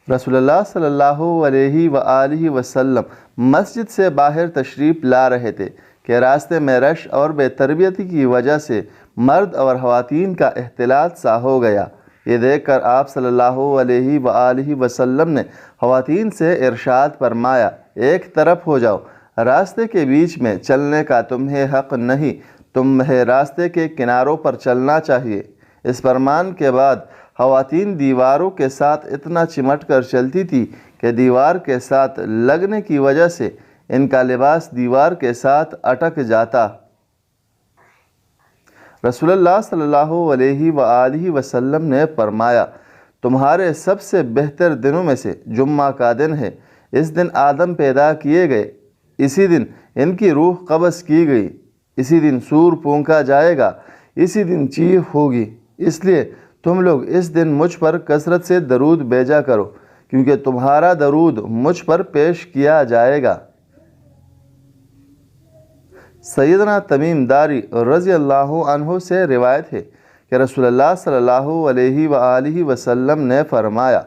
رسول اللہ صلی اللہ علیہ وآلہ وسلم مسجد سے باہر تشریف لا رہے تھے کہ راستے میں رش اور بے تربیتی کی وجہ سے مرد اور خواتین کا اختلاط سا ہو گیا۔ یہ دیکھ کر آپ صلی اللہ علیہ وآلہ وسلم نے خواتین سے ارشاد فرمایا، ایک طرف ہو جاؤ، راستے کے بیچ میں چلنے کا تمہیں حق نہیں، تمہیں راستے کے کناروں پر چلنا چاہیے۔ اس فرمان کے بعد خواتین دیواروں کے ساتھ اتنا چمٹ کر چلتی تھی کہ دیوار کے ساتھ لگنے کی وجہ سے ان کا لباس دیوار کے ساتھ اٹک جاتا۔ رسول اللہ صلی اللہ علیہ وآلہ وسلم نے فرمایا، تمہارے سب سے بہتر دنوں میں سے جمعہ کا دن ہے۔ اس دن آدم پیدا کیے گئے، اسی دن ان کی روح قبض کی گئی، اسی دن سور پھونکا جائے گا، اسی دن چیخ ہوگی۔ اس لیے تم لوگ اس دن مجھ پر کثرت سے درود بھیجا کرو، کیونکہ تمہارا درود مجھ پر پیش کیا جائے گا۔ سیدنا تمیم داری رضی اللہ عنہ سے روایت ہے کہ رسول اللہ صلی اللہ علیہ وآلہ وسلم نے فرمایا،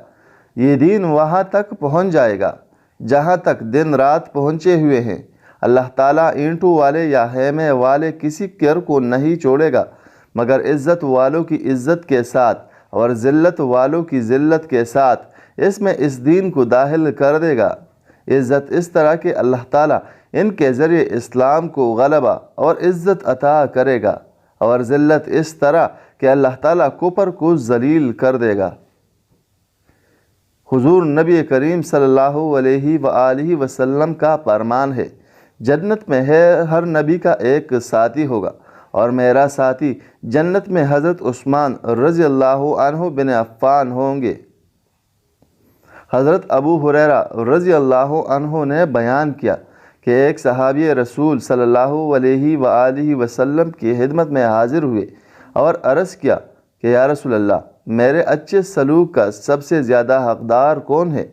یہ دین وہاں تک پہنچ جائے گا جہاں تک دن رات پہنچے ہوئے ہیں۔ اللہ تعالیٰ اینٹوں والے یا خیمے والے کسی کر کو نہیں چھوڑے گا مگر عزت والوں کی عزت کے ساتھ اور ذلت والوں کی ذلت کے ساتھ اس میں اس دین کو داخل کر دے گا۔ عزت اس طرح کہ اللہ تعالیٰ ان کے ذریعے اسلام کو غلبہ اور عزت عطا کرے گا، اور ذلت اس طرح کہ اللہ تعالیٰ کفر کو ذلیل کر دے گا۔ حضور نبی کریم صلی اللہ علیہ وآلہ وسلم کا فرمان ہے، جنت میں ہر نبی کا ایک ساتھی ہوگا، اور میرا ساتھی جنت میں حضرت عثمان رضی اللہ عنہ بن عفان ہوں گے۔ حضرت ابو ہریرہ رضی اللہ عنہ نے بیان کیا کہ ایک صحابی رسول صلی اللہ علیہ وآلہ وسلم کی خدمت میں حاضر ہوئے اور عرض کیا کہ یا رسول اللہ، میرے اچھے سلوک کا سب سے زیادہ حقدار کون ہے؟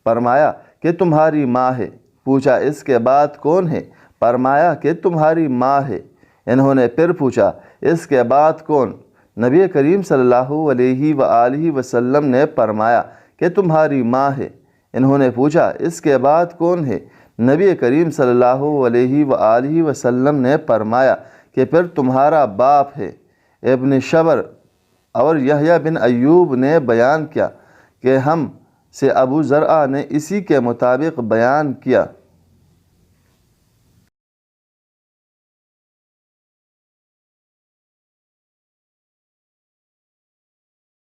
فرمایا کہ تمہاری ماں ہے۔ پوچھا اس کے بعد کون ہے؟ فرمایا کہ تمہاری ماں ہے۔ انہوں نے پھر پوچھا اس کے بعد کون؟ نبی کریم صلی اللہ علیہ وآلہ وسلم نے فرمایا کہ تمہاری ماں ہے۔ انہوں نے پوچھا اس کے بعد کون ہے؟ نبی کریم صلی اللہ علیہ وآلہ وسلم نے فرمایا کہ پھر تمہارا باپ ہے۔ ابن شبر اور یحییٰ بن ایوب نے بیان کیا کہ ہم سے ابو زرعہ نے اسی کے مطابق بیان کیا۔